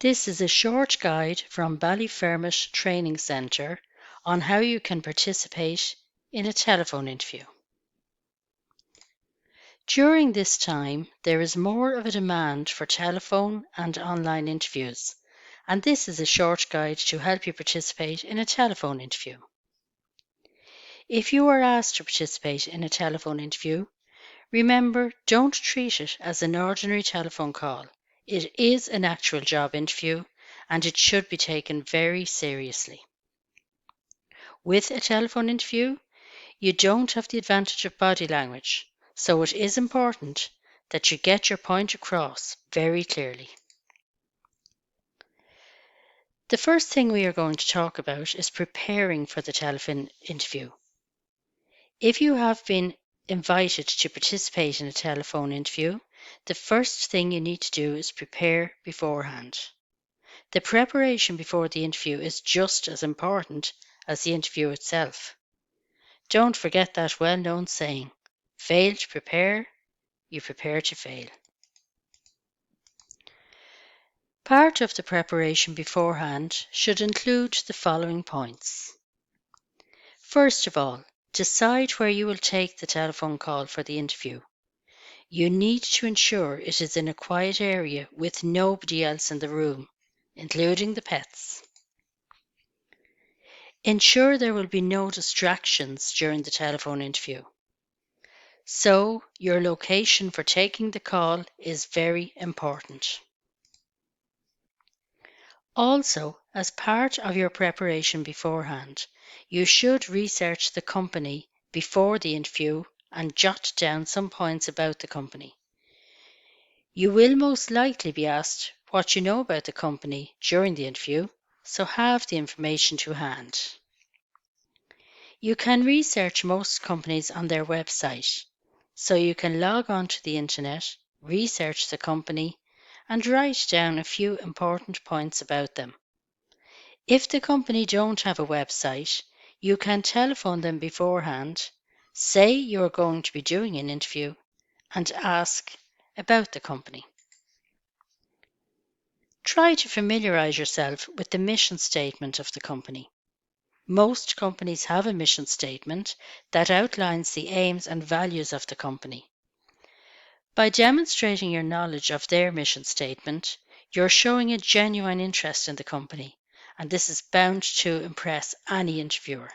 This is a short guide from Ballyfermot Training Centre on how you can participate in a telephone interview. During this time, there is more of a demand for telephone and online interviews, and this is a short guide to help you participate in a telephone interview. If you are asked to participate in a telephone interview, remember, don't treat it as an ordinary telephone call. It is an actual job interview and it should be taken very seriously. With a telephone interview, you don't have the advantage of body language, so it is important that you get your point across very clearly. The first thing we are going to talk about is preparing for the telephone interview. If you have been invited to participate in a telephone interview, the first thing you need to do is prepare beforehand. The preparation before the interview is just as important as the interview itself. Don't forget that well-known saying, fail to prepare, you prepare to fail. Part of the preparation beforehand should include the following points. First of all, decide where you will take the telephone call for the interview. You need to ensure it is in a quiet area with nobody else in the room, including the pets. Ensure there will be no distractions during the telephone interview. So, your location for taking the call is very important. Also, as part of your preparation beforehand, you should research the company before the interview and jot down some points about the company. You will most likely be asked what you know about the company during the interview, so have the information to hand. You can research most companies on their website, so you can log on to the internet, research the company, and write down a few important points about them. If the company don't have a website, you can telephone them beforehand, say you are going to be doing an interview, and ask about the company. Try to familiarize yourself with the mission statement of the company. Most companies have a mission statement that outlines the aims and values of the company. By demonstrating your knowledge of their mission statement, you're showing a genuine interest in the company, and this is bound to impress any interviewer.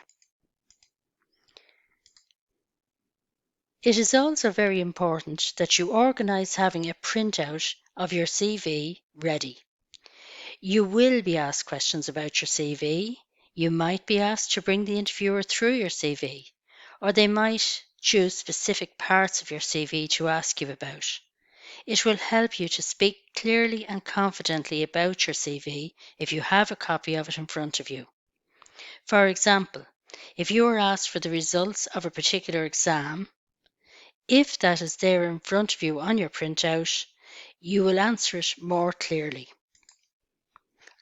It is also very important that you organise having a printout of your CV ready. You will be asked questions about your CV. You might be asked to bring the interviewer through your CV, or they might choose specific parts of your CV to ask you about. It will help you to speak clearly and confidently about your CV if you have a copy of it in front of you. For example, if you are asked for the results of a particular exam, if that is there in front of you on your printout, you will answer it more clearly.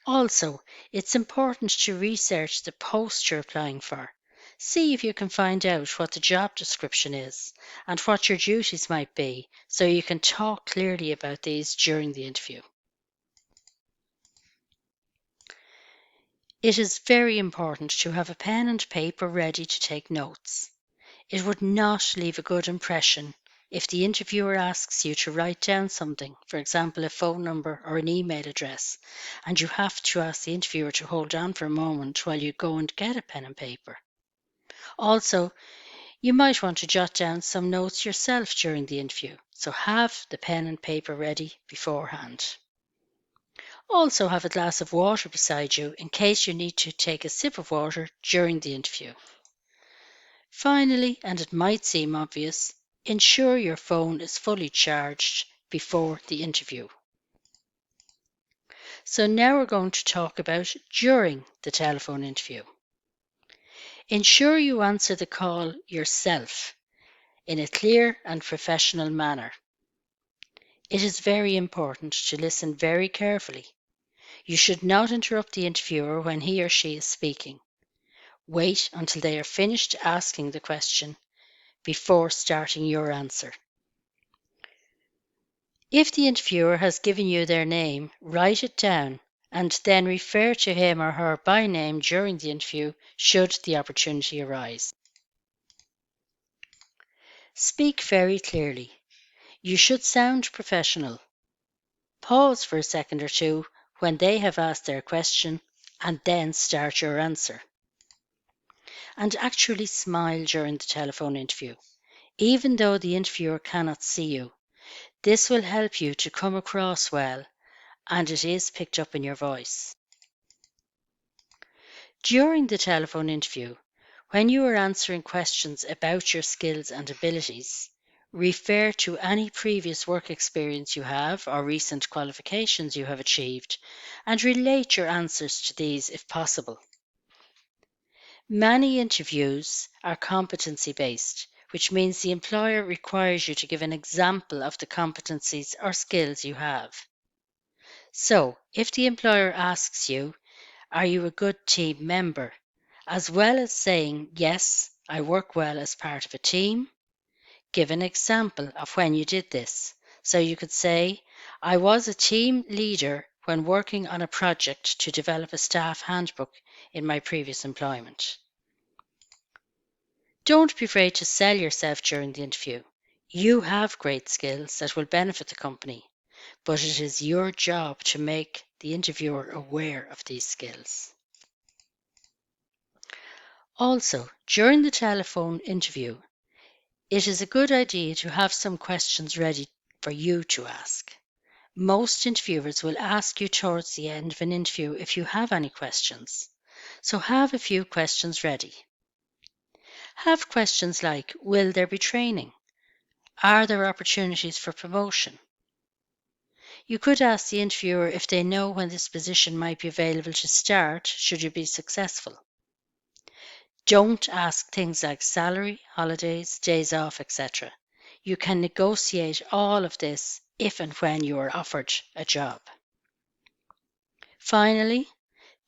Also, it's important to research the post you're applying for. See if you can find out what the job description is and what your duties might be, so you can talk clearly about these during the interview. It is very important to have a pen and paper ready to take notes. It would not leave a good impression if the interviewer asks you to write down something, for example, a phone number or an email address, and you have to ask the interviewer to hold on for a moment while you go and get a pen and paper. Also, you might want to jot down some notes yourself during the interview, so have the pen and paper ready beforehand. Also have a glass of water beside you in case you need to take a sip of water during the interview. Finally, and it might seem obvious, ensure your phone is fully charged before the interview. So now we're going to talk about during the telephone interview. Ensure you answer the call yourself in a clear and professional manner. It is very important to listen very carefully. You should not interrupt the interviewer when he or she is speaking. Wait until they are finished asking the question before starting your answer. If the interviewer has given you their name, write it down and then refer to him or her by name during the interview should the opportunity arise. Speak very clearly. You should sound professional. Pause for a second or two when they have asked their question and then start your answer. And actually smile during the telephone interview, even though the interviewer cannot see you. This will help you to come across well, and it is picked up in your voice. During the telephone interview, when you are answering questions about your skills and abilities, refer to any previous work experience you have or recent qualifications you have achieved and relate your answers to these if possible. Many interviews are competency based, which means the employer requires you to give an example of the competencies or skills you have. So, if the employer asks you, "Are you a good team member?" as well as saying, "Yes, I work well as part of a team," give an example of when you did this. So you could say, "I was a team leader when working on a project to develop a staff handbook in my previous employment." Don't be afraid to sell yourself during the interview. You have great skills that will benefit the company, but it is your job to make the interviewer aware of these skills. Also, during the telephone interview, it is a good idea to have some questions ready for you to ask. Most interviewers will ask you towards the end of an interview if you have any questions, so have a few questions ready. Have questions like, will there be training? Are there opportunities for promotion? You could ask the interviewer if they know when this position might be available to start should you be successful. Don't ask things like salary, holidays, days off, etc. You can negotiate all of this if and when you are offered a job. Finally,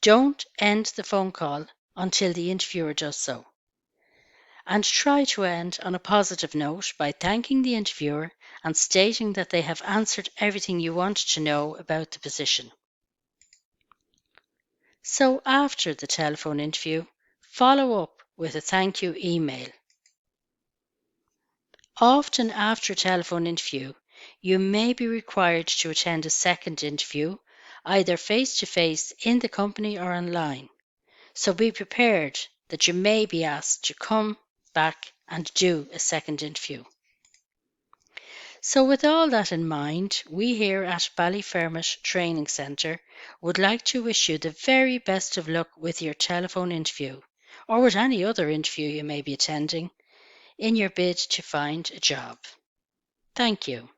don't end the phone call until the interviewer does so. And try to end on a positive note by thanking the interviewer and stating that they have answered everything you wanted to know about the position. So after the telephone interview, follow up with a thank you email. Often after a telephone interview, you may be required to attend a second interview, either face-to-face in the company or online. So be prepared that you may be asked to come back and do a second interview. So with all that in mind, we here at Ballyfermot Training Centre would like to wish you the very best of luck with your telephone interview, or with any other interview you may be attending, in your bid to find a job. Thank you.